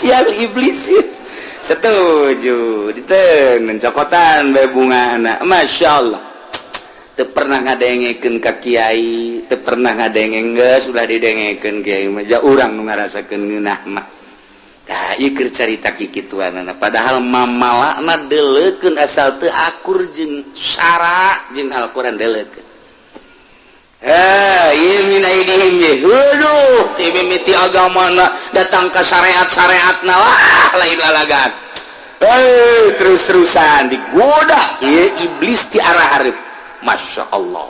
yang iblis setuju diten cokotan bae bunga anak Masya Allah teu pernah ngadengkeun ka kiai teu pernah ngadengeng geus ulah didengkeun kiai mah ja urang nu ngarasakeun ngeunah mah tah ieu keur carita kikituanana padahal mamalana deuleukeun asal teu akur jeung syara jeung Al-Qur'an deuleukeun ieu mina idihim ye waduh ti mimiti agamana datang ka syariat-syariatna wah lain lalagan terus-terusan digoda ieu iblis ti arah hareup Masya Allah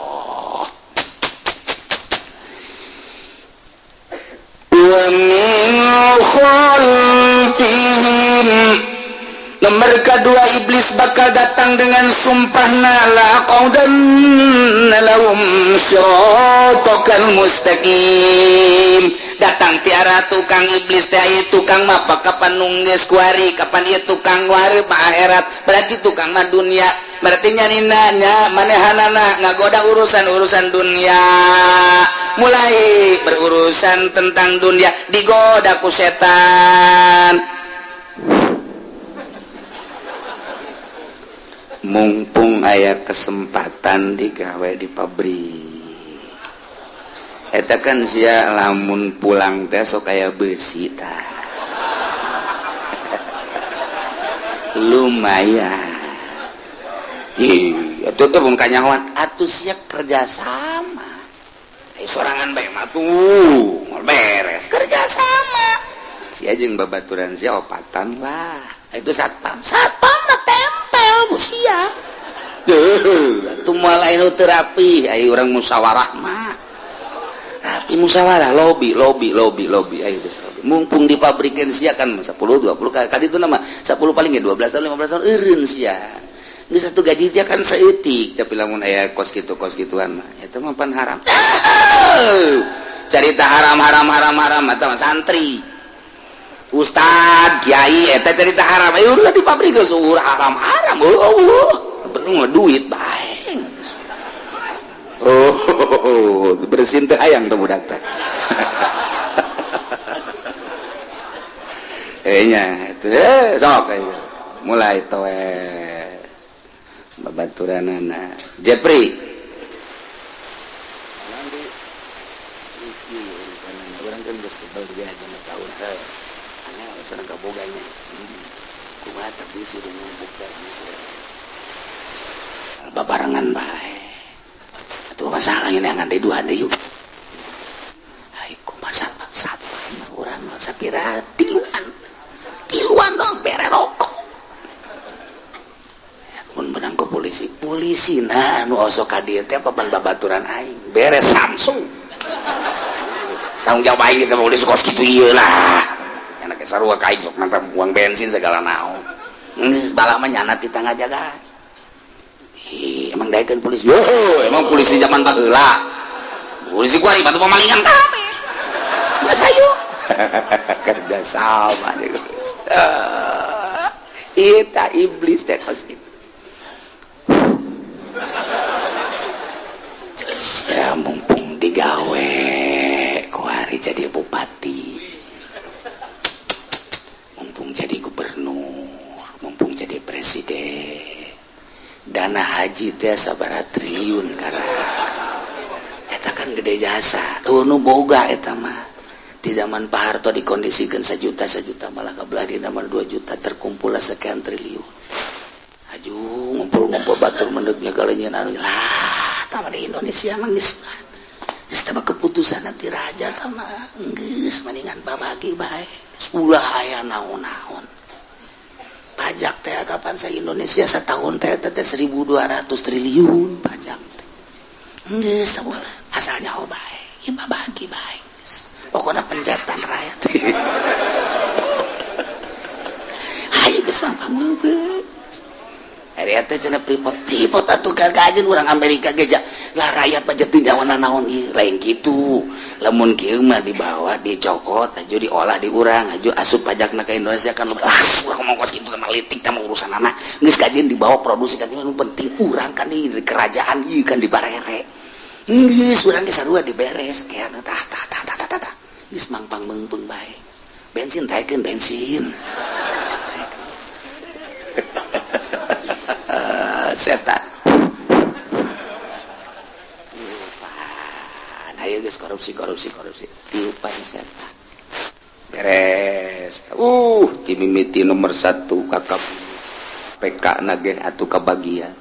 wa min khalfihim nomor kedua iblis bakal datang dengan sumpahna laqaudan lahum siratal mustaqim datang tiara tukang iblis teh ieu tukang mah kapan nunggeus kuari kapan ieu tukang wareup akhirat berarti tukang mah dunia berarti nyanina nya manehanana ngagoda urusan dunia mulai berurusan tentang dunia digoda ku setan mumpung aya kesempatan digawe di pabrik eta kan sia lamun pulang teh sok aya besi tah lumayan itu teh mun kanyahoan atuh sia kerjasama sorangan bae mah tuh beres kerjasama sia jeung babaturan sia opatan lah itu satpam mah tempel musia atuh moal lain terapi aya urang musyawarah mah tapi musyawarah lobby ayo geus mumpung dipabrikeun sia kan 10 20 kali itu nama 10 paling ge 12 tahun 15 tahun eureun sia geus satu gaji dia kan saeutik tapi lamun aya kos kituan mah eta mah pan haram carita haram eta mah santri ustad kiai eta carita haram ayo udah di pabrik geus haram bener duit bae bersin teh hayang teh budak teh kayaknya itu sok mulai towe babaturanana Jepri orang kan geus kebal dia aja tahun teh anya cenah kaboganya kumaha tapi suruh membuka babarengan bae atuh masalah ini yang ande dua ande yuk ai kumaha satpam urang mah sapira tiluan dong bere rokok mun menang ke polisi nah nu osok ka dieu teh papan babaturan aing beres langsung tanggung jawab aing sama polisi kos kitu ieu lah nya sarua ka aing sok nantang uang bensin segala naon geus bala mah nyana ti tangga jaga emang daekeun polisi emang polisi zaman baheula polisi kuari batu pamalingan kami geus hayu kerja sama geus eta iblis teh kos kitu ya mumpung digawe kuari jadi bupati mumpung jadi gubernur mumpung jadi presiden dana haji teh sabaraha triliun karena eta kan gede jasa nu boga eta mah di zaman Pak Harto dikondisikan sejuta malah kabelah di zaman 2 juta terkumpul sekian triliun aju ngumpul batur mendeknya galenyeun anu lah tama di Indonesia mah geus tama keputusan nanti raja tama geus mendingan babagi bae ulah aya naon-naon pajak teh kapan sa Indonesia setahun teh 1.200 triliun pajak teh geus asalnya bae ieu babagi bae pokoknya penjatan rakyat ayo geus pangpangeubeut ari teh cenah Freeport atuh gagajeun urang Amerika geja lah rakyat pajetin nyawana naon ieu lain kitu lamun kieu mah dibawa dicokot aju diolah di urang aju asup pajakna ka Indonesia kan lah urang mongkos kitu mah litik tah urusan anak geus kajeun dibawa produksi kan nu penting urang kan di kerajaan ieu kan dibarere geus urang ge sarua diberes kayak tah geus mangpang meungpeung bae bensin taikeun bensin setan tiupan ayo guys korupsi tiupan setan beres timimiti nomor 1 kakak PK nage atuh kabagian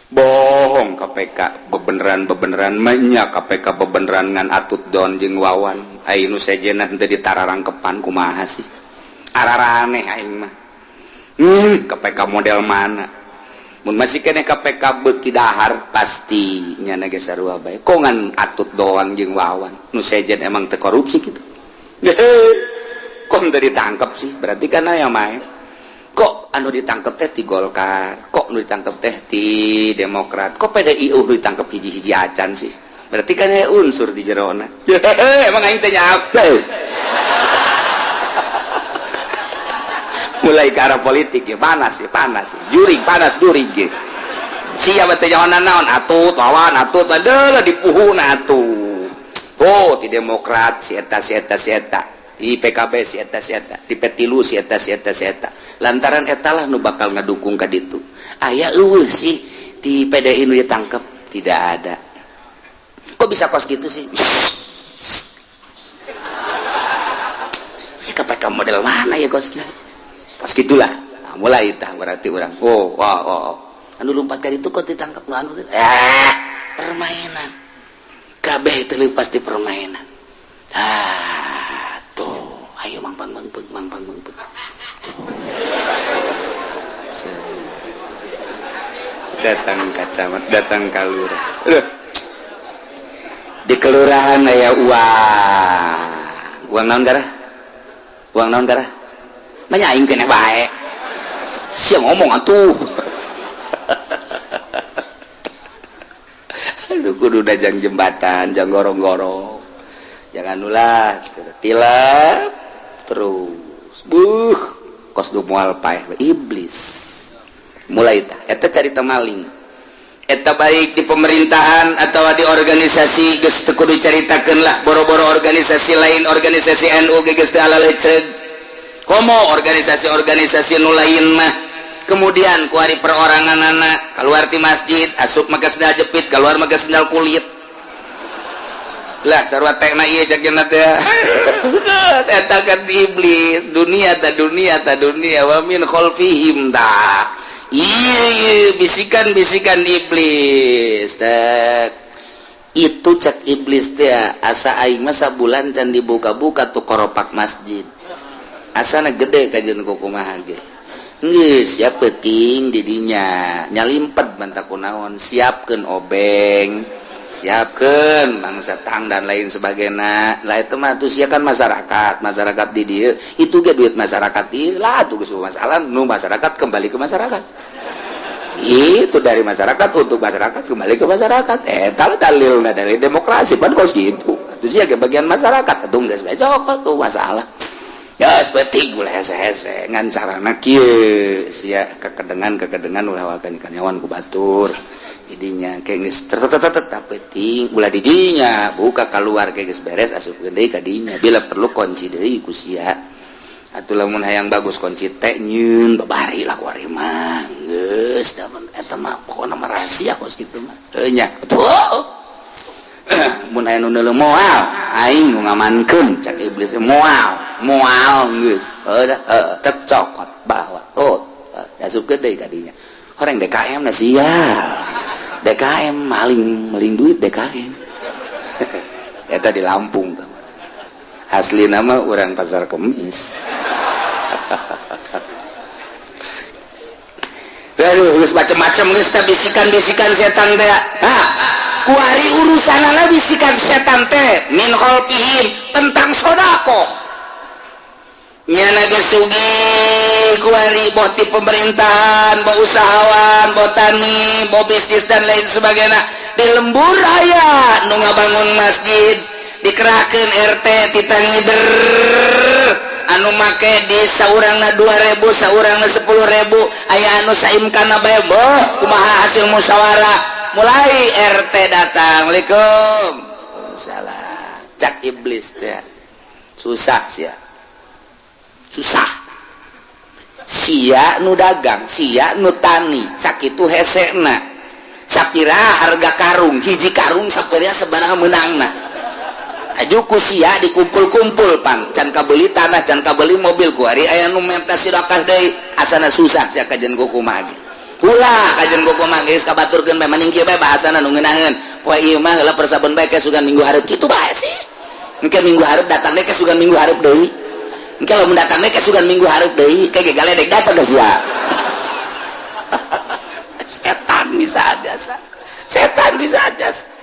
bohong KPK bebeneran menyak KPK bebeneran ngan atut don jeung wawan aing nu sejenah teu ditararangkepan kumaha sih araraneh aing mah KPK model mana mun masih kene KPK beuki dahar pasti nya nage sarua bae kok ngan atut doang jeung wawan nu sejen emang teu korupsi kitu kok teu ditangkep sih berarti kan aya main kok anu ditangkep teh ti Golkar kok nu ditangkep teh ti Demokrat kok PDI ditangkep hiji-hiji acan sih berarti kan aya unsur di jerona emang aing teh nyaap mulai ke arah politik ya panas juring panas juring ge sia teh jawanan naon atut wawan atut adeul dipuhuna atuh oh ti Demokrat si eta di PKB si eta di Petilu si eta lantaran etalah nu bakal ngadukung ka ditu aya eueuh sih di PDI nu ditangkep tidak ada kok bisa kos gitu sih KPK model mana ya kos gitulah nah, mulai tah berarti orang anu lompat ka ditu kok ditangkep nu anu permainan kabeh teh pasti permainan tuh ayo mang pang datang kacamat datang kalurah di kelurahan aya uang naon garah banyak aing kene bae sia ngomong atuh aduh kudu dajang jembatan jang gorong-gorong jangan ulah tilap terus kos du moal paeh iblis mulai eta carita maling eta baik di pemerintahan atau di organisasi geus teu kudu caritakeun lah boro-boro organisasi lain organisasi NU geus teu ala leceg komo organisasi nu lain mah kemudian ku ari peroranganana keluar ti masjid asup maka sendal jepit keluar maka sendal kulit lah sarua tekna ieu cek genna teh eta kan iblis dunia wa min khalfihim ta iya bisikan iblis tak itu cek iblis teh asa aing mah sabulan can dibuka-buka tuh koropak masjid asana gede kajeun kumaha ge geus ya penting didinya nyalimpet bantah kunaon siapkeun obeng siapkeun bangsa tang dan lain sebagainya lah itu mah tuh sia kan masyarakat di dieu itu ge duit masyarakat ieu lah tuh geus masalah nu masyarakat kembali ke masyarakat itu dari masyarakat untuk masyarakat kembali ke masyarakat eta dalilna dari demokrasi pan kos gitu atuh sia ge bagian masyarakat atuh geus becok tuh masalah ya seperti gula hese-hese ngan carana kieu sia kekedengan ulah wakan karyawan ku batur idinya kayak geus tetep penting ulah didinya buka keluar kayak geus beres asup deui ka dinya bila perlu kunci deui ku sia atuh lamun hayang bagus kunci teh nyieun babari lah ku ari mah geus da eta mah pokona mah rahasia kos kitu mah teu nya tuh mun aya nu neuleuh moal aing nu ngamankeun cak iblis moal geus tep cokot bahwa asup deui ka dinya horeng DKM na sial DKM maling duit DKM eta di Lampung asli nama orang Pasar Kemis aduh geus macam-macam geus bisikan setan teh kuari urusanana bisikan setan teh min khalfihim tentang sodako nyana geus tugi kuari boti pemerintahan bo usahawan bo tani bo bisnis dan lain sebagainya di lembur aya nu ngabangun masjid dikerahkeun RT titangider anu make di saurangna 2.000 saurangna 10.000 aya anu saimkana bae boh kumaha hasil musyawarah mulai RT datang Assalamualaikum salah cak iblis teh susah sia susah sia nu dagang sia nu tani sakitu hesekna sapira harga karung hiji karung sapira sabaraha meunangna ajuku sia dikumpul-kumpul pan can kabeli tanah can kabeli mobil ku ari aya nu minta sedekah deui asana susah sia kajen kumaha ge ulah kajen kumaha geus kabaturkeun bae maning kieu bae bahasana nu ngeunaheun poe ieu mah heula persabeun bae kesugan minggu hareup kitu bae sih engke minggu hareup datang deui kesugan minggu hareup deui engke lamun datang deui kesugan minggu hareup deui kege galedek datang da sia setan bisa ada setan bisa ada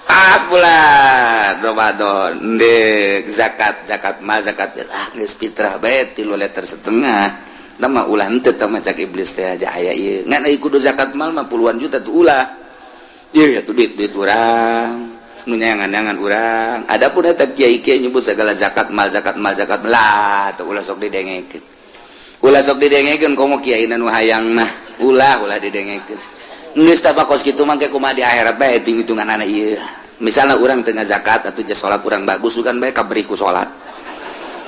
pas bulan Ramadan ndek zakat mal zakat geus fitrah bae 3 liter setengah nama ulah henteu tah macak iblis teh aja aya ieu ngan aya kudu zakat mal mah puluhan juta tuh ulah ieu ya tuh duit urang nu nyangan-nyangan urang adapun eta kiai-kiai nyebut segala zakat mal lah tuh ulah sok didengekeun komo kiaina nu hayang mah ulah didengekeun geus tah bakos kitu mangke kumaha di akhirat bae hitung-hitungan anak ieu misalna urang teu ngazakat atuh just salat urang bagus kan bae kaberi ku salat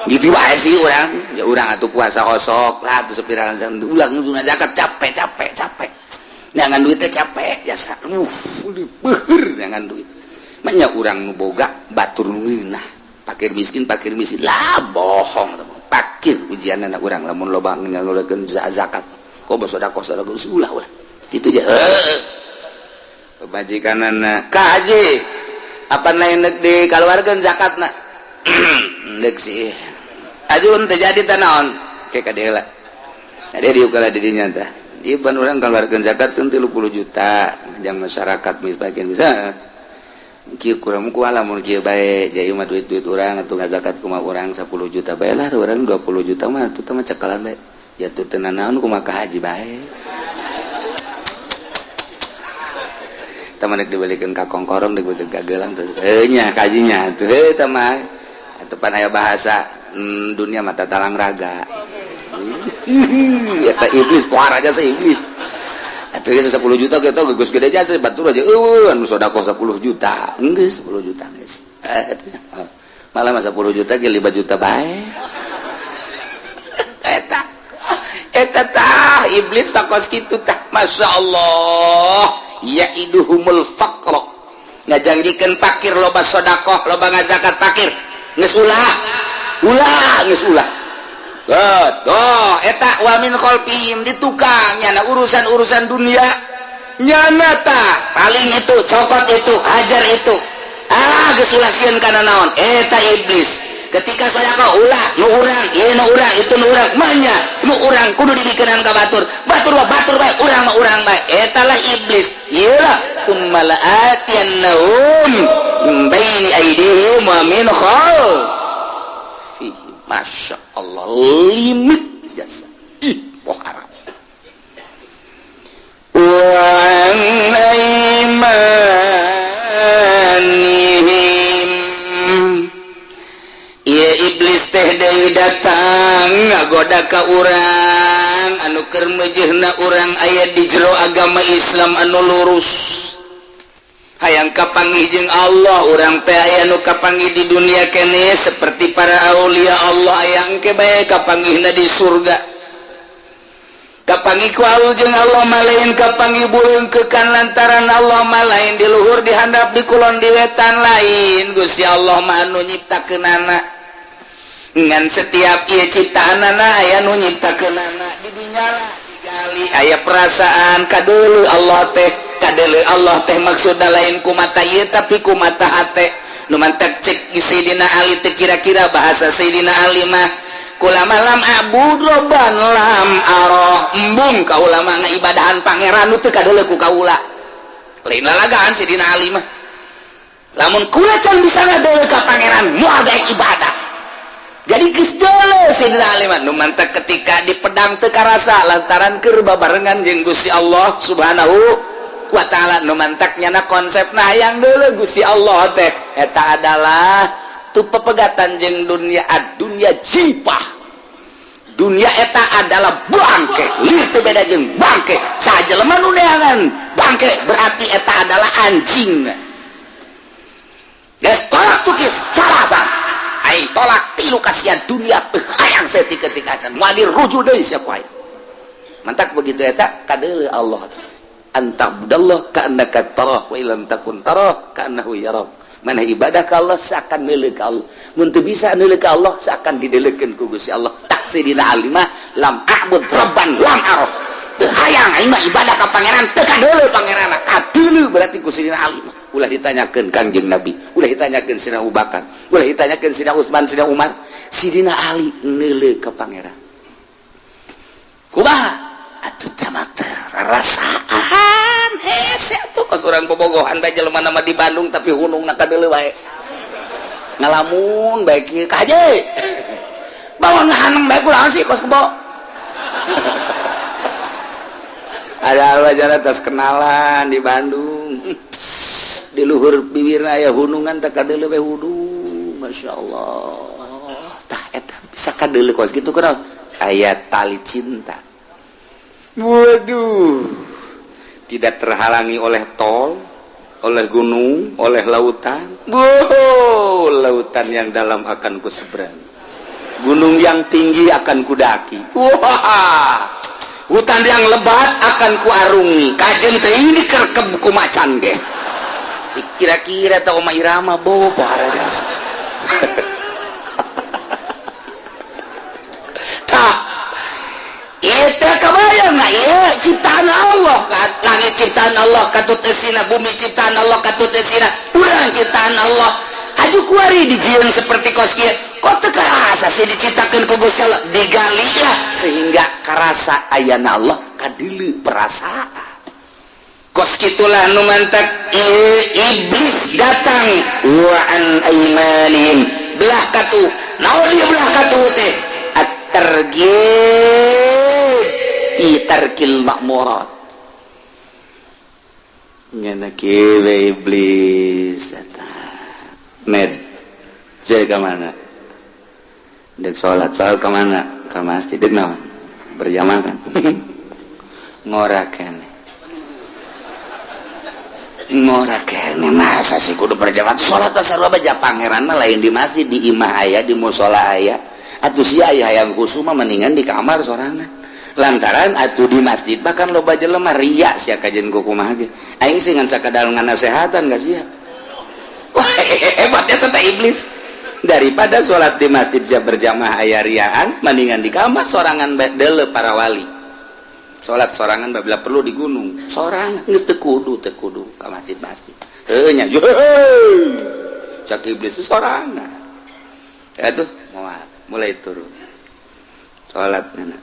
gitu wae sih urang ya urang atuh puasa osok lah atuh sepirahan ulang nguna zakat capek jangan duit teh capek biasa dipeueur jangan duit mah nya urang nu boga batur nu ngeunah pakir miskin lah bohong pakir ujianna urang lamun loba ngalulikeun zakat kok sedekah ulah kitu je kebajikanana ka haji apa lain di kaluarkeun zakatna ndek sih ajun terjadi tanaon kayak kadela ada diukala didinya tah ieu ban urang keluarkeun zakat teh 30 juta jang masyarakat misbagian bisa kieu kurang ku lamun kieu bae jadi mah duit urang atuh ngazakat kumaha urang 10 juta bae lah urang 20 juta mah atuh mah cekalan bae jatuh teu naon kumaha ka haji bae tamanek dibalikeun ka kongkorong dibeuteung ka geulang teh nya kajinya tuh eta mah atupan aya bahasa dunia mata talang raga eta iblis poar aja sa iblis atuh geus 10 juta gitu geus gede aja batur aja anu sedekah 10 juta geus 10 juta geus malah mah 10 juta ge 5 juta bae eta tah iblis bakos kitu tah masyaallah yaiduhumul faqra ngajanggikeun fakir loba sedekah loba ngazakat fakir geus ulah eta wa min khalfihim di tukang nyana urusan dunia nyana tah paling itu cokot itu hajar itu geus ulah sieun kana naon eta iblis ketika sedekah ulah nu urang ieu nu urang itu nu urang manya nu urang kudu dibikeunaan ka batur bae urang mah urang bae eta lah iblis ieu lah summa la atiyannahum min baini aydihim wa min khalfihim masyaallah limit jasa pohara wa aimanihim ieu iblis teh deui datang ngagoda ka urang anu keur meujeuhna urang aya di jero agama Islam anu lurus hayang kapanggih jeung Allah urang teh aya nu kapanggih di dunia keneh seperti para aulia Allah aya engke bae kapanggihna di surga kapanggih ku Allah jeung Allah malain kapanggih buleungkeukan lantaran Allah malain di luhur di handap di kulon di wetan lain Gusti Allah mah anu nyiptakeunana ngan setiap ieu ciptaanana aya nu nyiptakeunana di dinya lah digali aya perasaan kadeuleu Allah teh kadeuleu Allah teh maksudna lain ku mata ieu tapi ku mata hate nu mantak cek Sayyidina Ali teh kira-kira bahasa Sayyidina Ali mah kulama lam abud robban lam arah embung kaula mah ngaibadahan pangeran nu teu kadeuleu ku kaula lain lalagaan Sayyidina Ali mah lamun kula can bisa ngadeuleu ka pangeran moal daek ibadah jadi geus deuleu Sayyidina Ali mah nu mantak ketika di pedang teu karasa lantaran keur babarengan jeung Gusti Allah Subhanahu wa ta'ala nu mantak nyana konsepna hayang deuleu Gusti Allah teh eta adalah tu pepegatan jeung dunia dunia jipah dunia eta adalah bangke lieu teu beda jeung bangke sajelema nu neangan bangke berarti eta adalah anjing geus tolak tukis salasan aing tolak tilu kasihan dunia hayang saya ketika can wadir rujuk deui sia ku aing mantak begitu eta kadeuleu Allah anta budallah ka annaka tarah wa illam takun tarah ka annahu yarak mana ibadah ka Allah seakan neuleuh ka Allah mun teu bisa neuleuh ka Allah seakan dideuleukeun ku Gusti Allah tak sidina alimah lam a'bud rabban lam araf teu hayang aing mah ibadah ka pangeran teu kadeuleuh pangeranna kadeuleuh berarti ku sidina alimah ulah ditanyakeun Kangjeng Nabi ulah ditanyakeun Sidina Abu Bakar ulah ditanyakeun Sidina Utsman Sidina Umar Sidina Ali neuleuh ka pangeran kumaha atuh teh mah rasaan hese atuh kos urang bobogohan bae jelema nama di Bandung tapi hunungna kadeuleuh bae ngalamun bae kieu kaje bawa ngahaneng bae kunaon sih kos kebo ada wajana tas kenalan di Bandung di luhur bibirna aya hunungan teh kadeuleuh bae wudu masyaallah tah eta bisa kadeuleuh kos kitu kunaon aya tali cinta waduh tidak terhalangi oleh tol oleh gunung oleh lautan wow lautan yang dalam akan kuseberang gunung yang tinggi akan kudaki wah hutan yang lebat akan kuarungi kajen teh ini kerkeb ku macan ge kira-kira tau Oma Irama bobo parajas tah eta kabayang na ya ciptaan Allah langit ciptaan Allah katut esina bumi ciptaan Allah katut esina urang ciptaan Allah aju kuari dijieun seperti kos kieu kok teu karasa sih diciptakeun ku Gusti Allah digali ya sehingga karasa ayana Allah kadeuleuh perasaan kos kitulah nu mantak iblis datang wa an aimanihim belah katu naon ieu belah katu teh at-targhib fi tarkil ma'murat nyana kieu iblis eta med jaga mana dek sholat ke mana ke masjid dek naon berjamaah kan ngorakeun masa sih kudu berjamaah sholat sarua baca pangeran mah lain di masjid di imah aya di mushola aya atuh sia aya hayang khusyuk mah mendingan di kamar sorangan lantaran atuh di masjid bahkan loba jelema ria sia kajen kumaha ge aing sih ngan sakadal nganasehatan geus sia wah hebatnya sampai iblis daripada sholat di masjid sia berjamaah aya riaan mendingan di kamar sorangan deuleu para wali sholat sorangan babila perlu di gunung sorangan geus teu kudu ka masjid-masjid heuh nya cak iblis sorangan atuh mulai turun sholat nana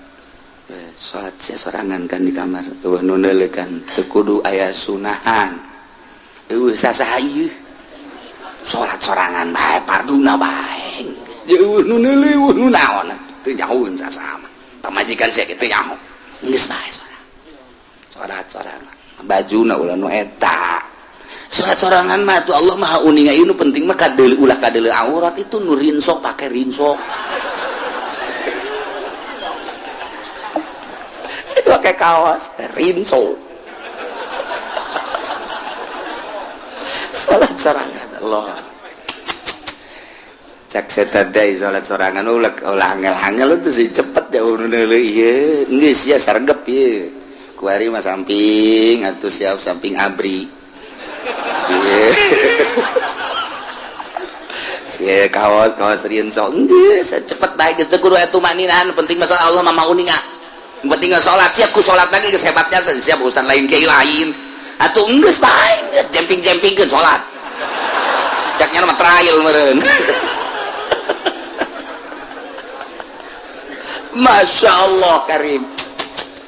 sholat sia sorangan kan di kamar eueuh nu neuleukan teu kudu aya sunahan eueuh sasaha ieu sholat sorangan bae parduna bae eueuh nu neuleuh nu naon teu nyahoeun sasaha mah pamajikan sia kitu nyaho geus bae sholat sorangan bajuna ulah nu eta sholat sorangan mah tuh Allah maha uninga ieu nu penting mah kadeuleuh ulah kadeuleuh aurat itu nu rinso pake rinso pakai kaos rinso sholat sorangan Allah cak setadai sholat sorangan ulah angel-angel itu sih cepet ya udah iya geus sia sargep ieu kuari mah samping atuh siap samping abri ieu sia kaos rinso geus cepet bae geus teu kudu atuh maninahan penting mah Allah mah uninga penting sholat siap ku sholat lagi geus hebatnya siap urusan lain kiai lain atuh geus bae geus jemping-jempingkeun sholat caknya mah trial meureun Masya Allah karim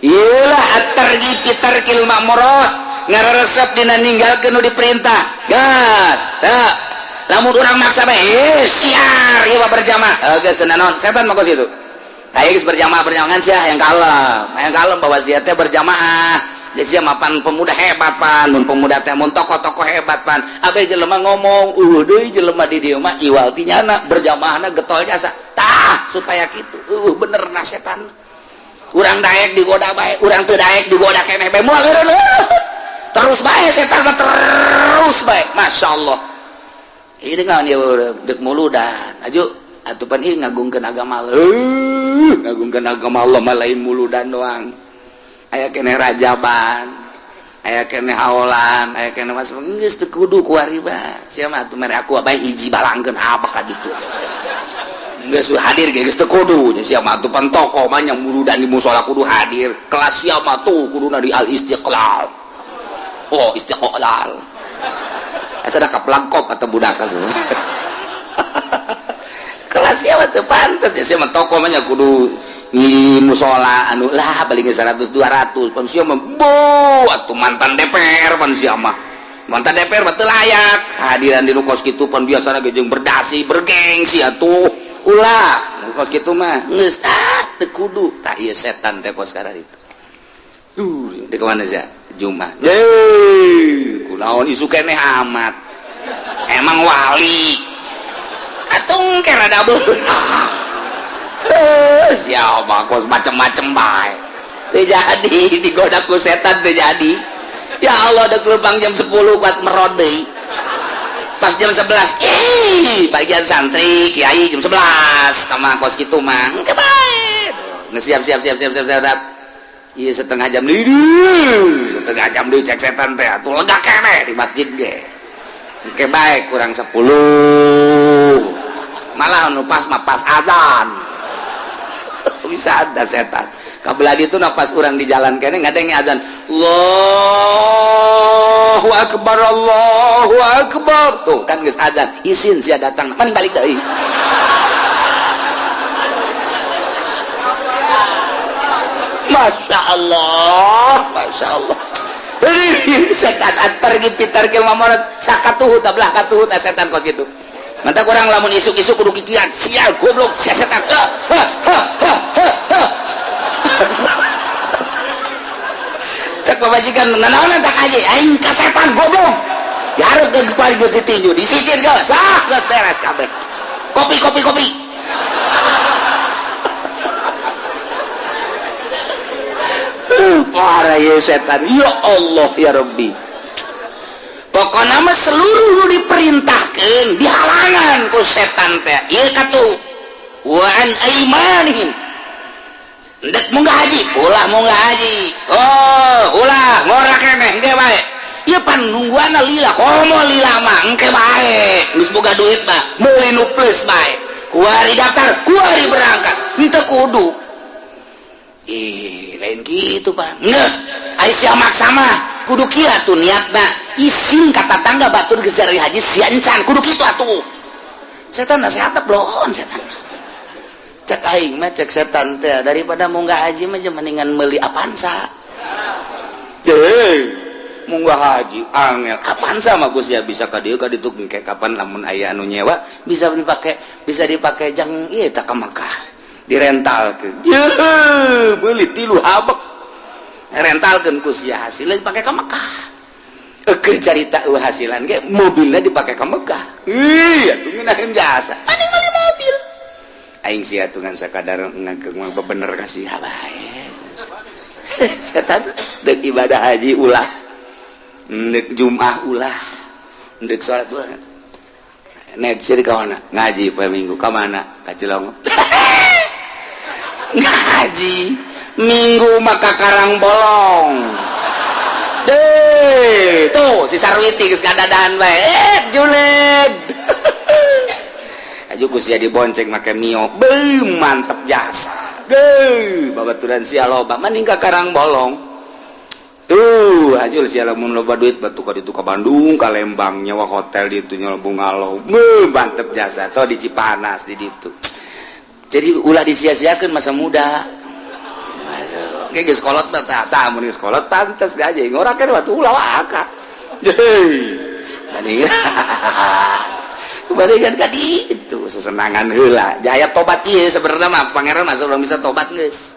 iyalah at-targhib fi tarkil ma'murat ngaresep dina ninggalkeun nu diperintah gas tah lamun urang maksa bae siar ieu mah berjamaah geus naon setan mah kos itu ayo geus berjamaah ngan sia hayang kalem bahwa sia teh berjamaah sia mapan pemuda hebat pan mun pemuda teh mun tokoh-tokoh hebat pan abe jelema ngomong deui jelema di dieu mah iwal ti nyana berjamaahna getol jasa tah supaya kitu bener na setan urang daek digoda bae urang teu daek digoda keneh bae moal terus bae setan mah terus bae masyaallah ini ngaon ieu deuk muludan aju atupan ieu ngagungkeun agama Allah. Ngagungkeun agama Allah mah lain muludan doang. Aya keneh rajaban, aya keneh haolan, aya keneh mas geus teu kudu kuari mah. Sia mah atuh mere aku bae hiji balangkeun apa ka ditu. Geus hadir ge geus teu kudu. Sia mah atuh pan tokoh mah nya muludan di musala kudu hadir. Kelas sia mah tuh kuduna di Al Istiqlal. Oh, Istiqlal. Asa da kaplangkop atau budak semua. Kelas sia mah teu pantes sia mah tokoh mah nya kudu di musola anu lah paling 100 200 pan sia mah atuh mantan DPR pan sia mah mantan DPR mah teu layak hadiran di nu kos kitu pan biasana ge jeung berdasi bergengsi atuh ulah nu kos kitu mah geus teu kudu tah ieu setan teh kos karari tuh di ka mana sia Jumat kunaon isu keneh amat emang wali atung ke rada beurang siapa kos macem-macem bae terjadi digoda ku setan terjadi ya Allah ada gelombang jam 10 kuat merode pas jam 11 bagian santri kiai jam 11 sama kos gitu mah ke bae siap iya setengah jam deui cek setan teh atuh lega keneh di masjid ge ke bae kurang 10 malah anu pas mah pas adzan bisa ada setan kabeladi itu napas orang di jalan kene ngadenge azan Allahu Akbar tuh kan geus azan isin sia datang mani balik deui Masya Allah setan pergi pitar ke mamorot sakatuhu tablah katuhu setan kos gitu mantap orang lamun isuk-isuk kudu kikiran sial goblok sia setan cek pemajikan nanaon tak aja aing ka setan goblok dihareup ke kepala geus ditinju disisir geus geus beres kabeh kopi parah ya setan ya Allah ya Rabbi pokoknya mah seluruh nu diperintahkeun dihalangan ku setan teh ieu katuh wa an aimanihim ndek munggah haji ulah munggah haji ulah ngorak keneh engke bae ieu pan nungguana lila komo lila mah engke bae geus boga duit mah meuli nu plus bae kuari daftar kuari berangkat henteu kudu lain gitu Pak geus aya sia maksa mah kudu kieu atuh niatna isin kata tangga batur geus dari haji sia encan kudu kitu atuh setan nasihatna blon setan cek aing mah cek setan teh daripada munggah haji mah mendingan meuli Avanza munggah haji angel Avanza mah geus ya bisa ka dieu ka ditu engke kapan lamun aya anu nyewa bisa dipake jang ieu tah ka Makkah direntalkeun meuli 3 habek rentalkeun ku sia hasilna dipake ka Makkah keur carita hasilan ge mobilna dipake ka Makkah atuh ngeunaheun jasa paling mobil aing sia atuh ngan sakadar ngageng mah bener kasih bae setan deuk ibadah haji ulah deuk Jumat ulah deuk salat ulah nek sih ka mana ngaji poe Minggu ka mana ka Cilongo ngaji Minggu maka karang bolong tuh si Sarwiti geus kadadahan bae Juned aju ku sia dibonceng make mio mantep jasa babaturan sia loba mending ka karang bolong tuh aju sia lamun loba duit batu ka ditu ka Bandung ka Lembang nyawa hotel di ditu nyawa bungalow mantep jasa toh di Cipanas di ditu jadi ulah disia-siakeun masa muda kayak geus kolot tah mun geus kolot pantes aja ngorakeun waktu ulah waka kembalikan ka ditu sesenangan heula jaya tobat ieu sebenarnya mah pangeran masa belum bisa tobat geus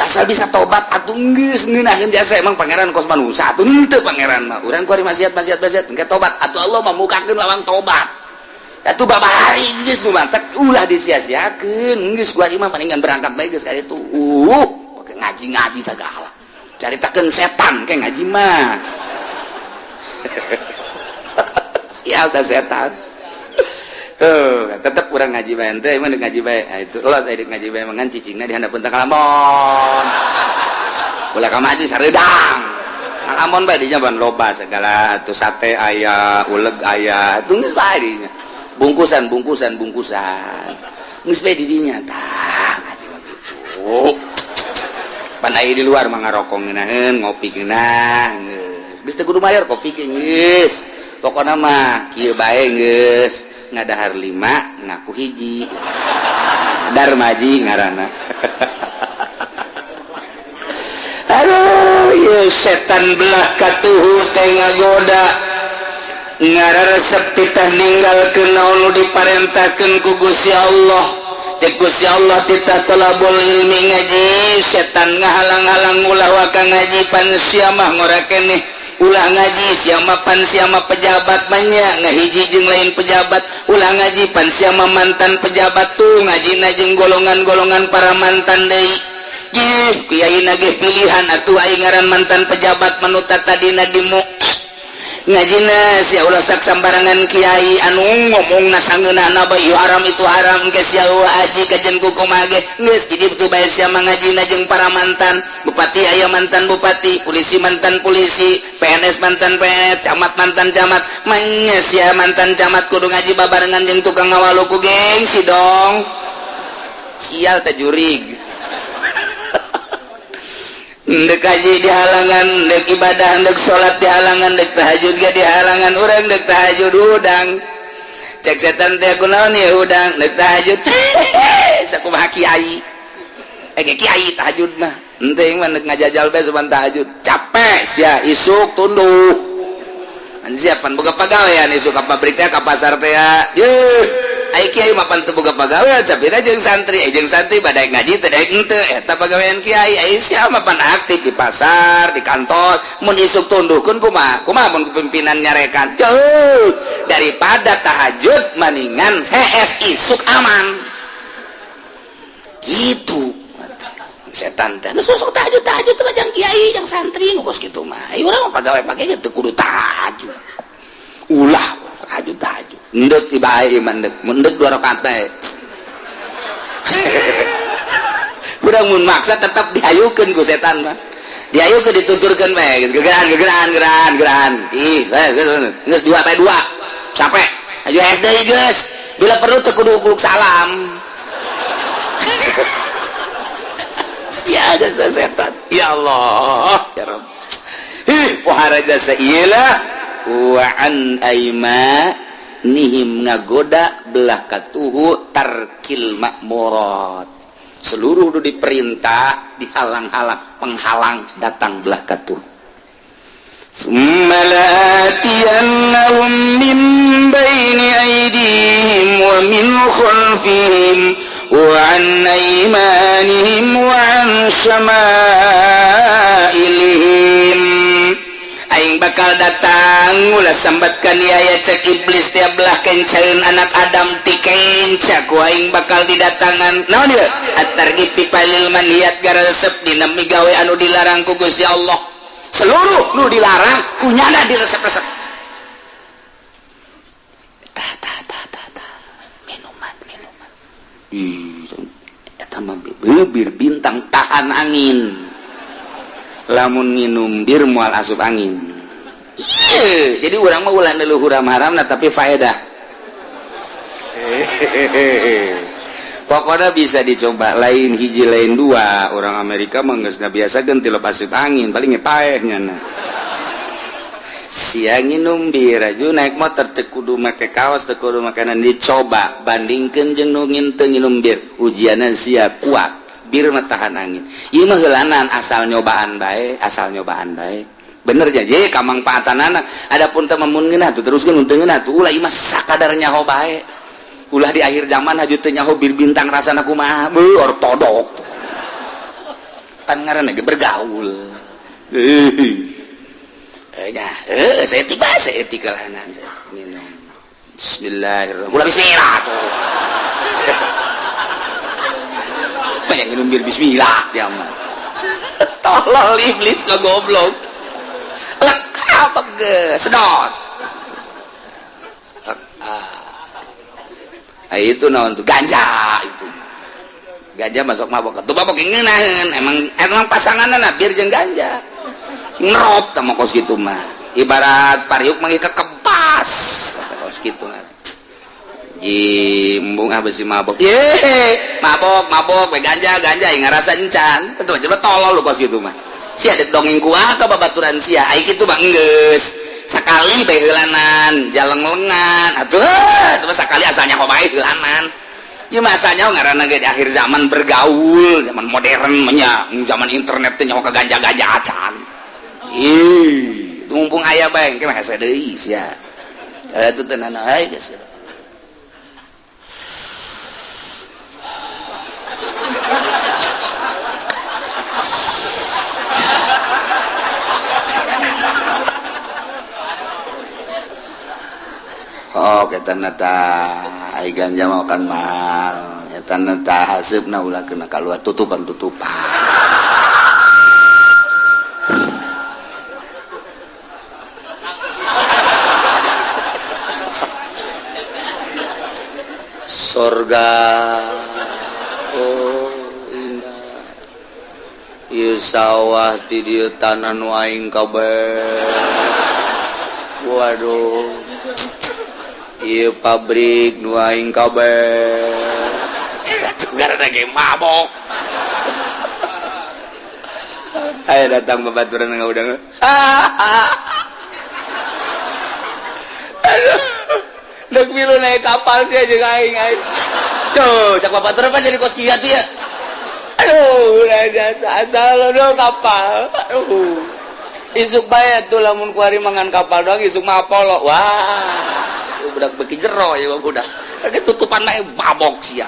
asal bisa tobat atuh geus ngeunaheun jasa emang pangeran kos manusia atuh teu pangeran mah urang kuari maksiat engke tobat atuh Allah memukakeun lawang tobat atuh babahari geus nu mantek ulah disia-siakeun geus kuari mah palingan berangkat bae geus ka ditu pake ngaji-ngaji sagala caritakeun setan ke ngaji mah sial teh setan tetap kurang ngaji bae teh emang ngaji bae itu los aya ngaji bae mangan cicingna di handap teu Lampon ulah ka maji sareudang Lampon bae di jaban loba segala atuh sate aya uleg aya atuh geus bae di bungkusan geus bae di dinya tah ngaji begitu pan aya di luar mah ngarokok ngeunaheun ngopi geunah geus teu kudu mayar kopi ge geus pokona mah kieu bae geus ngadahar 5 ngaku hiji Darmaji ngaranna aduh ieu setan belah katuhu teh ngagoda ngararesep titah ninggalkeun naon nu diparentahkeun ku Gusti Allah cek Gusti Allah titah talabul ilmi ngaji setan ngahalang-halang ulah waka ngaji pan sia mah ngora keneh ulah ngaji siapa pan siapa pejabat banyak ngahiji jeung lain pejabat ulah ngaji pan siapa mantan pejabat tuh ngaji jeung golongan-golongan para mantan deui gih kiai nagih pilihan atuh aing ngaran mantan pejabat manuta tadina dimu ngajina sia ulah sak sambarangan kiai anu ngomongna sangeunana bae haram itu haram ke sia haji kajen ku kumaha ge geus jadi betul bae sia ngajina jeung para mantan bupati aya mantan bupati polisi mantan polisi PNS mantan PNS camat mantan camat manya sia mantan camat kudu ngaji babarengan jeung tukang ngawaluku gengsi dong sial teh jurig ndek haji di halangan, ndek ibadah, ndek sholat di halangan, ndek tahajud gak di halangan, urang ndek tahajud udang cek setan teh kunaon ya udang ndek tahajud sakumaha kiai kiai tahajud mah enting mah ndek ngajajal bae sopan tahajud capek sia isuk tunduh siapan boga pagawean isuk ka pabrik teh ka pasar teh yeuh ai kiai mapan teu boga pagawean sapira jeung santri badaek ngaji teh daek henteu eta pagawean kiai ai sia mapan aktif di pasar di kantor mun isuk tunduhkeun kumaha mun pimpinan nyarekan jauh daripada tahajud mendingan HS isuk aman gitu setan teh geus sok tahajud teh mah jeung kiai jeung santri nu geus kitu mah ai urang mah pagawe pake teu kudu tahajud ulah tahajud ndek ibae iman ndek 2 rakaat teh urang mun maksa tetap dihayukeun ku setan mah dihayukeun dituturkeun bae geran ih geus 2 bae 2 capek aju SD geus bila perlu teu kudu salam ya ada setan ya Allah ya Rabb pohara jasa iyalah wa an aimanihim ngagoda belah katuhu tarkil makmurat seluruh nu diperintah dihalang-halang penghalang datang belah katuh summalatiyannahum min baini aydihim wa min khalfihim wa an aymanihim wa an syama'ilihim aing bakal datang ulah sambatkan aya cek iblis tiap belah kencaeun anak Adam ti kenca ku aing bakal didatangan naon ieu at-targhib fi palil manhiyat garesep dina migawe anu dilarang ku Gusti Allah seluruh nu dilarang kunyana diresep-resep minuman eta mah bir bintang tahan angin lamun minum bir moal asup angin jadi urang mah ulah leluhur haram tapi faedah pokoknya bisa dicoba lain hiji lain 2 orang Amerika mah geus biasa ganti lepas asup angin paling paehnya nah siang nginum bir aju naik motor teu kudu make kaos teu kudu makanan dicoba bandingkeun jeung nu teu nginum bir ujianan sia kuat bir mah tahan angin ieu mah heulanan asal nyobaan bae bener jadi kamangpaatanana adapun teu mun ngeunah tuh teruskeun mun teu ngeunah tuh ulah ieu mah sakadar nyaho bae ulah di akhir zaman haju teu nyaho bir bintang rasana kumaha ortodok kan ngaranna ge bergaul seetik lah minum bismillahirrahmanirrahim ulah bismillah tuh yang minum bir bismillah siapa tolol iblis lo goblok lek apa ge sedot itu naon tuh ganja itu. Ganja masuk mabok. Tuh mabok ngeunaheun emang pasanganna bir jeung ganja. Ngerop sama kos gitu mah. Ibarat pariuk mah kekepas kata kos gitu mah. Jimbung abis mabok. Mabok we ganja yang ngarasa encan. Betul coba tolol lu kos gitu mah. Sia dek dongeng kuah ka babaturan sia. Ai kitu mah geus. Sakali bae heulanan, jaleng lengan. Atuh, terus sakali asalnya kok bae heulanan. Ieu masanya ngaranna ge di akhir zaman bergaul, zaman modern nya, zaman internet teh nyawa ka ganja-ganja acan. Mumpung aya bae engke mah hese deui sia. Atuh teh nana ai geus. Oh ketanata ai ganja mau kan mal ketanata haseupna ulah kena kaluar tutupan surga oh indah ieu sawah ti dieu tanah nu aing kabeh waduh ieu pabrik nu aing kabeh gara-gara ge mabok aya datang babaturan ngaudang aduh dek milu naik kapal dia jeung aing tuh cak babaturan pan jadi kos kieu tuh ya aduh udah jasa asal lo kapal aduh isuk bae tuh lamun kuari mangan kapal doang isuk mah apolo wah budak beki jero ya budak kage tutupan mah mabok sia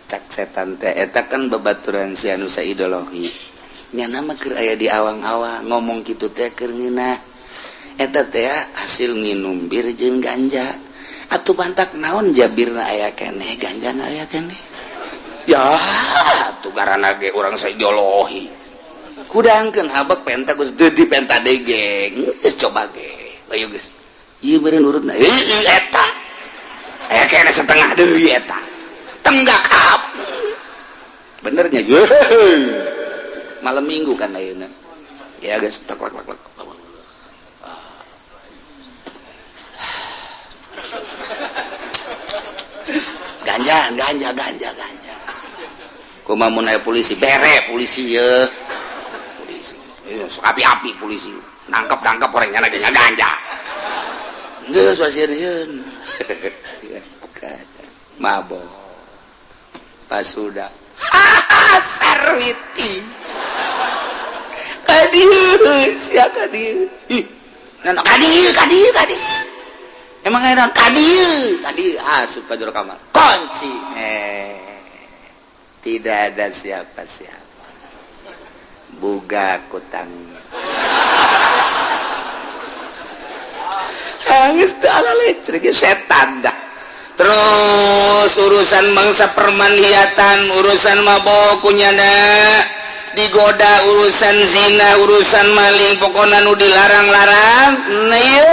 cak setan teh eta kan babaturan sia nu saideologi nya nama keur aya di awang-awang ngomong kitu teh keur ngeunah eta teh hasil nginum bir jeung ganja atuh bantak naon jabirna aya keneh ganjana aya keneh ya atuh garana ge urang saideologi kudangkeun habak penta geus deudi penta degeng geus coba ge ayo geus ieu beureun urutna eta aya kene setengah deui eta tenggak up benernya malam minggu kan ayeuna ya geus tak lak ganja kumaha mun aya polisi bere polisi ye polisi sok api-api polisi nangkep orang nyana ganja geus wasieun mabok pas sudah sarwiti kadieu sia kadieu nana kadieu emang enak kadieu asup ka jero kamar kunci tidak ada siapa-siapa buga kutang geus teu ala lecrek setan dah terus urusan mangsa permanhiatan urusan mabok kunyana digoda urusan zina urusan maling pokona nu dilarang-larang nah ieu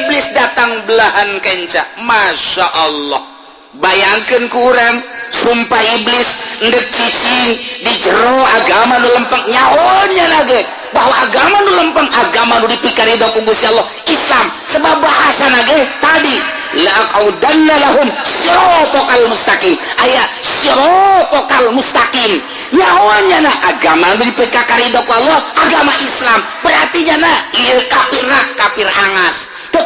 iblis datang belahan kenca masya Allah bayangkeun ku urang sumpah iblis endek cicing di jero agama nu lempeng nyahonya lagi bahwa agama nu lempeng agama nu dipikari ku Gusti Allah Islam sebab bahasa nage tadi la'aqaudanna lahum siratal mustaqim aya siratal mustaqim nyahonya na agama nu dipikari ku Allah agama Islam berarti nya ieu kafir angas teu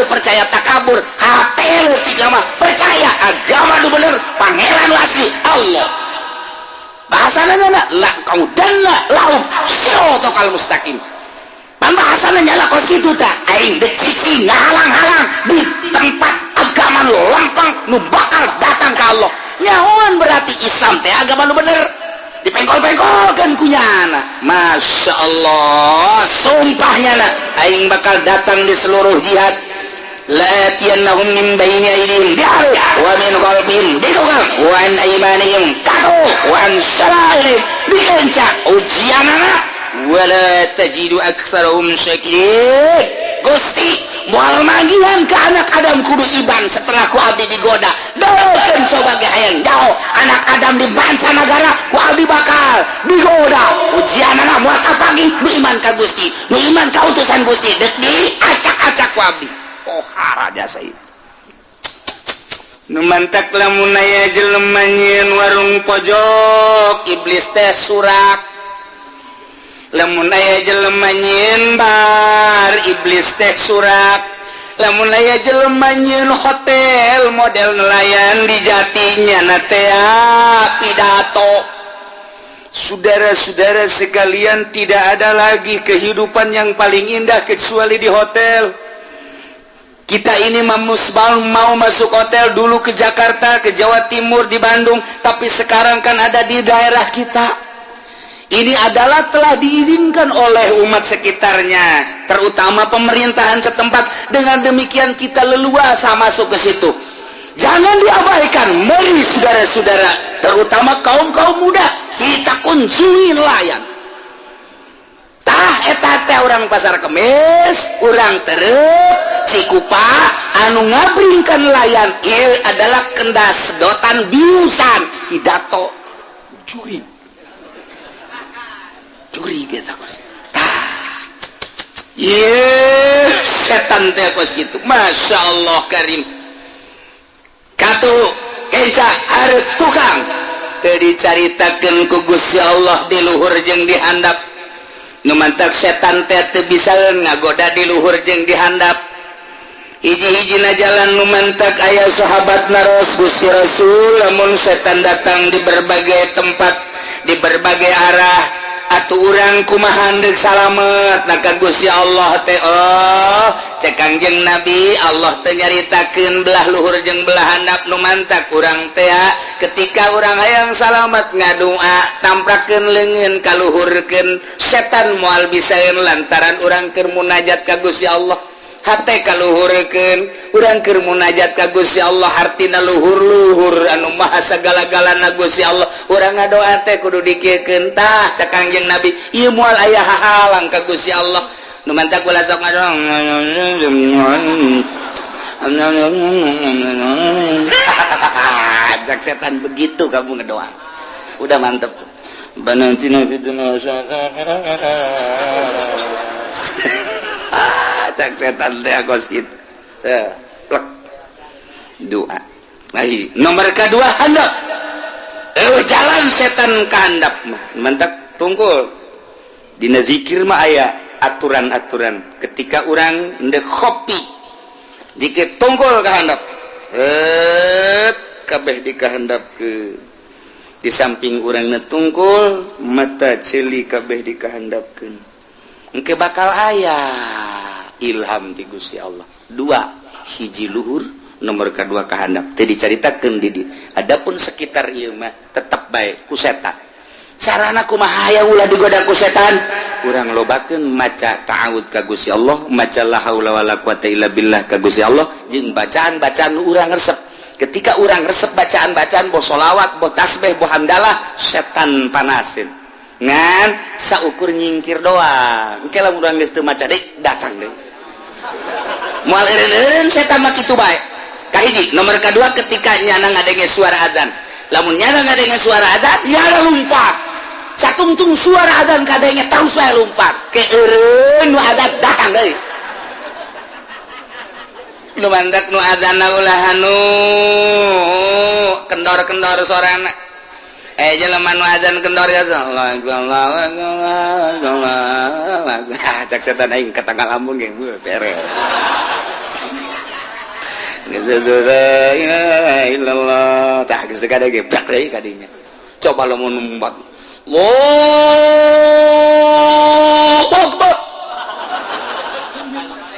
percaya takabur hatel sigama percaya agama nu bener pangeran nu asli Allah bahasana na la'aqaudanna lahum siratal mustaqim pan bahasana nya kos kitu tah aing dek cicing ngahalang-halang di tempat agama nu lempeng nu bakal datang ka Allah nyahoan berarti Islam teh agama nu bener dipengkol-pengkolkeun kunyana masya Allah sumpahnya na aing bakal datang di seluruh jihad la'atiyannahum min baini aydihim wa min khalfihim bidugal wa an aymanihim katu wa an shama'ilihim bikenca ujianana wala tajidu aktsarahum syakirin Gusti moal manggihan ke anak Adam kudu iban setelah ku abdi digoda deukeun coba ge hayang jauh anak Adam di mancanagara ku abdi bakal digoda ujianana moal kapagi nu iman ka Gusti nu iman ka utusan Gusti deuk diacak-acak ku abdi oh haraja saya nu mantak lamun aya jelema nyieun warung pojok iblis teh surak lamun aya jelema nyieun bar iblis teh surak lamun aya jelema nyieun hotel model nelayan di jatinya na teh pidato. Saudara-saudara sekalian, tidak ada lagi kehidupan yang paling indah kecuali di hotel. Kita ini mau masuk hotel dulu ke Jakarta, ke Jawa Timur, di Bandung, tapi sekarang kan ada di daerah kita. Ini adalah telah diizinkan oleh umat sekitarnya, terutama pemerintahan setempat. Dengan demikian kita leluasa masuk ke situ. Jangan diabaikan, mari saudara-saudara, terutama kaum-kaum muda, kita kunjungi nelayan. Tah eta teh urang pasar Kemis, urang Terep, Cikupa, anu ngabringkan nelayan, ieu adalah kendas sedotan biusan, pidato juri gitu kos. Setan teh kos gitu. Masya Allah karim. Katu keca arep tukang teu dicaritakeun ku Gusti Allah di luhur jeung di handap. Nu mantak setan teh teu bisa ngagoda di luhur jeung di handap. Hiji-hijina jalan nu mantak aya sahabatna Gusti Rasul, lamun setan datang di berbagai tempat, di berbagai arah, atuh urang kumaha deuk salamet ka Gusti Allah teh. Oh cek Kangjeng Nabi, Allah teh nyaritakeun belah luhur jeung belah handap nu mantak urang teh ketika urang hayang salamet ngadoa tamprakeun leungeun kaluhurkeun setan moal bisaeun lantaran urang keur munajat ka Gusti Allah. Hate kaluhurkeun urang keur munajat ka Gusti Allah, hartina luhur-luhur anu maha sagala-galana Gusti Allah. Urang ngadoa teh kudu dikiekeun tah cak Kangjeng Nabi, ieu moal aya hahalang ka Gusti Allah. Nu mantak ulah sok ngadoa cak setan begitu kamu ngedoa. Udah mantep. Banantina fituna cak setan teh kos gitu. Plek. Doa. Lagi nomor kedua handap. Jalan setan ke handap mah. Mantap tungkul. Dina zikir mah aya aturan-aturan. Ketika orang ndek kopi, dikit tungkul ke handap. Kabeh dikahandap ke di samping urang tungkul, mata celi kabeh dikahandapkeun. Engke bakal aya ilham ti Gusti Allah. Dua, hiji luhur, nomor kedua kahandap. Teu dicaritakeun di dieu. Adapun sekitar ieu mah tetep bae ku setan. Carana kumaha aya ulah digoda ku setan? Urang lobakeun maca ta'awud ka Gusti Allah, maca la haula wala quwata illa billah ka Gusti Allah, jeung bacaan-bacaan nu urang resep. Ketika urang resep bacaan-bacaan boh sholawat, boh tasbih, boh hamdalah, setan panasin. Ngan saukur nyingkir doang. Engke lamun urang geus teu maca deui datang deui. Moal eureun-eureun setan mah kitu bae. Kahiji, nomor kedua ketika nyana ngadenge suara azan. Lamun nyana ngadenge suara azan, nyana lumpat. Satungtung suara azan kadenge terus bae lumpat. Ke eureun nu azan datang deui. Nu mandak nu azanna ulah anu kendor-kendor suarana. Jelema nu azan kendor ya cak setan aing ka tanggal lambung ge beres. La ilaha illallah tah geus kada ge brak deui kadinya. Coba lamun numbat. Allahu Akbar.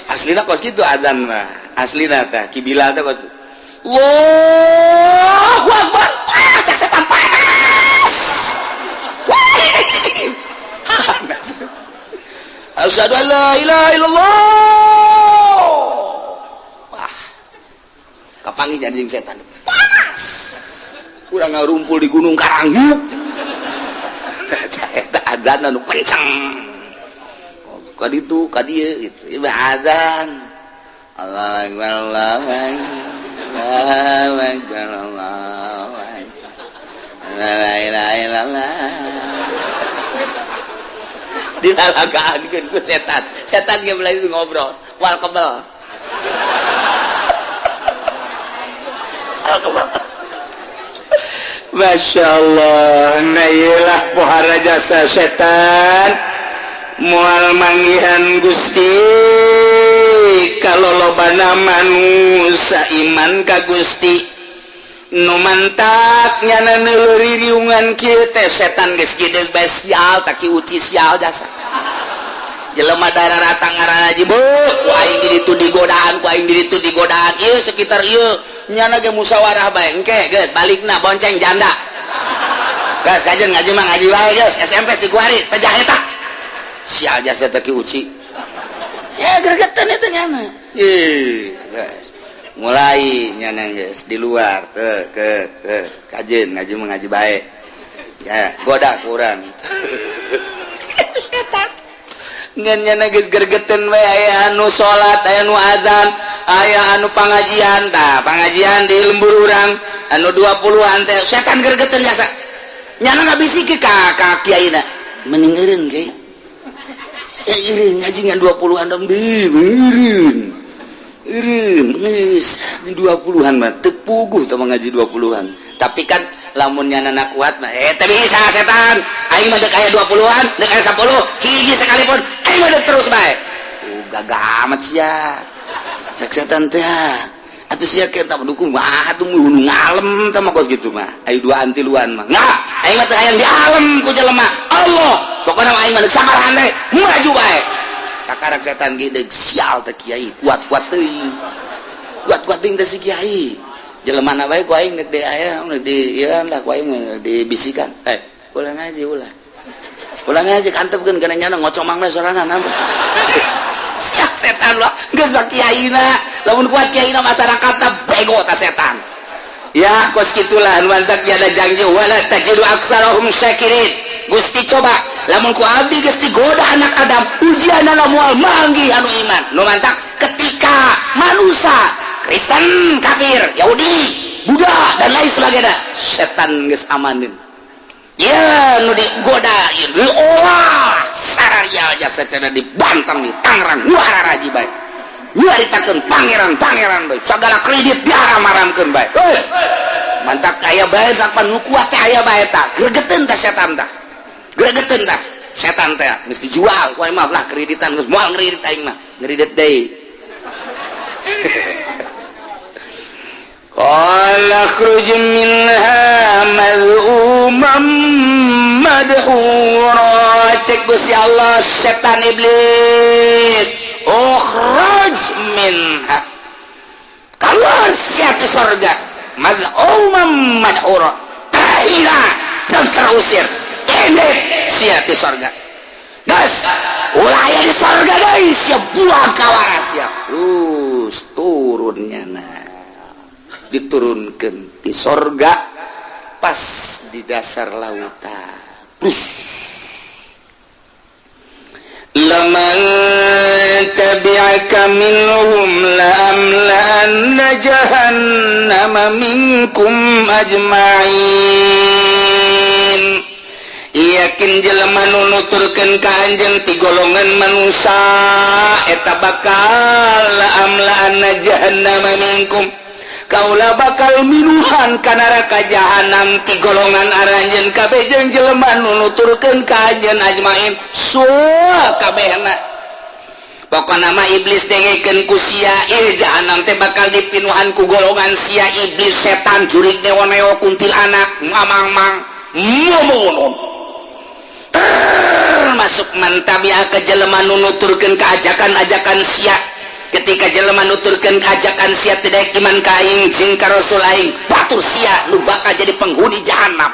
Aslina kos kitu azan mah. Aslina teh kibila teh kos. Allahu Akbar. Cak setan panas. Asyhadu an la ilaha illallah. Wah. Kapangi jadi setan. Panas. Urang ngarumpul di Gunung Karangyuk. Eta adzan anu kencang. Kaditu kadieu gitu. Ieu azan. Allahu Akbar Allahu Akbar Allahu Akbar la ilaha illallah dilalagaankeun ku setan ge mulai ngobrol wal kebal Masya Allah nailah pohara jasa setan mual manggihan Gusti kalau lobana manusia iman ka Gusti nu mantak nyana neuleuy riungan kieu teh setan geus gede besial tak uci sial jasa jelema dararata ngaranna Haji Bu ku aing di ditu digodaan ku aing di ditu digodaan ieu sekitar ieu nyana ge musyawarah bae engke geus balikna bonceng janda geus kajen ngaji mah ngaji wae geus SMP di kuari teh jaheta sial jasa teh ki uci ya gregetan itu nyana guys mulai nyana guys di luar ke kajen ngaji mah ngaji bae ya goda kurang ngan nyana geus gregetan we aya anu salat aya anu azan aya anu pangajian tah pangajian di lembur urang anu 20-an teh setan gregetan jasa nyana ngabisiki ka kiaina mending eureun kiai ireun ngaji ngan 20-an dong eureun geus 20-an mah teu puguh teh ngaji 20-an tapi kan lamun nyana kuat mah teh bisa setan aing mah deuk aya 20-an deuk aya 10 hiji sekalipun aing mah deuk terus bae gagah amat sia sak setan teh atuh sia kita mendukung mah atuh nu ngalem teh mah kos kitu mah aya dua antiluan mah nah aing mah teh hayang di alam ku jelema Allah pokona aing mah deuk sabarahan deui maju bae kakarak setan ge deuk sial teh kiai kuat-kuat teuing kuat-kuat teuing teh si kiai jelemana bae ku aing di aya di ieu lah ku aing dibisikan ulah ngaji ulah ngaji kantepkeun kana nyana ngocomang we sorangan apa siap setan lah geus bak kiaina lamun kuat kiaina masyarakatna bego ta setan ya kos kitulah mantak ada janji wala tajidu aksarahum syakirin Gusti coba lamun ku abdi geus digoda anak Adam ujianna moal manggih anu iman nu mantak ketika manusia Kristen, kafir, Yahudi, Buddha dan lain sebagainya setan geus amanin ya nu digoda ieu diolah saraya jasa cenah dibantang di Tangerang muara raji bae nyaritakeun pangeran bae sagala kredit diharam-haramkeun bae mantak aya bae sapan nu kuat teh aya bae tah gregeteun tah setan tah gregeteun tah setan teh geus dijual ku mah lah kreditan geus moal ngredit aing mah ngredit deui qala khruj minha maz'umam madhura cek Gusti Allah setan iblis ukhraj minha keluar sia ti surga maz'umam madhura terhina dan terusir ini sia ti surga gas ulah aya di surga deui sia buang ka waras sia terus turunnya diturunkan di sorga pas di dasar lautan laman tabi'aka minhum la'amla'anna jahannama minkum ajma'in yakin jelema nu nuturkeun ka anjeun ti golongan manusia eta bakal la'amla'anna jahannama minkum kaulah bakal minuhan ka neraka jahanam ti golongan aranjeun kabeh jeung jelema nu nuturkeun ka anjeun ajmain soa kabehna pokona mah iblis dengekeun ku sia jahanam teh bakal dipinuhan ku golongan sia iblis setan jurig neo-neo kuntilanak mamang-mang momonon termasuk mantabia ke jelema nu nuturkeun ka ajakan-ajakan sia ketika jelema nuturkeun ajakan sia teh daek iman ka aing jeung ka rasul aing batur sia nu bakal jadi penghuni jahanam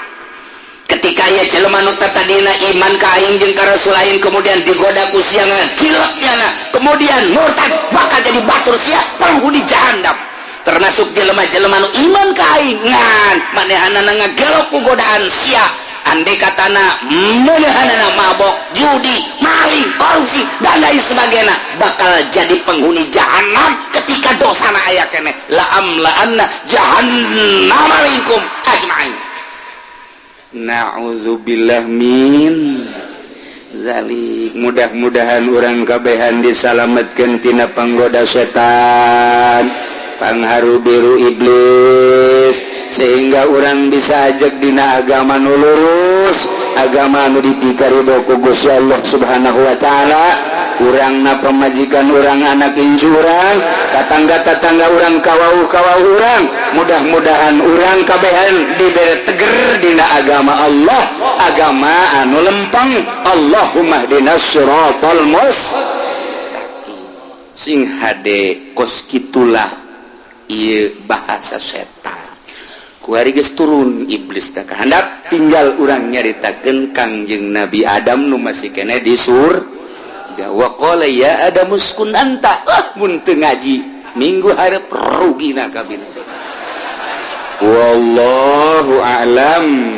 ketika ya jelema nu tadina iman ka aing jeung ka rasul aing kemudian digoda ku sia ngagilakna kemudian murtad bakal jadi batur sia penghuni jahanam termasuk jelema-jelema nu iman ka aing ngan manehna ngagelok ku godaan sia andai katana mudahanana mabok, judi, maling, korupsi dan lain sebagainya bakal jadi penghuni jahanam ketika dosana aya keneh la amla'anna jahannama minkum ajma'in. Na'udzubillah min zalik. Mudah-mudahan urang kabehan disalametkeun tina panggoda setan, pangharu biru iblis, sehingga orang bisa ajak dina agama nu lurus, agama nu dipikaridho ku Gusti Allah Subhanahu wa taala. Urangna pamajikan urang anak injurang, tetangga-tetangga urang kawauh-kawauh urang, mudah-mudahan urang kabehan dibere teger dina agama Allah, agama anu lempeng. Allahumma hdinas siratal mustaqim. Sing hade kos kitulah ieu bahasa setan. Kuari geus turun iblis da kahandap, tinggal urang nyaritakeun Kangjeng Nabi Adam nu masih keneh di surga. Wa qala ya Adam uskun anta. Mun teu ngaji minggu hareup rugina kabina. Wallahu a'lam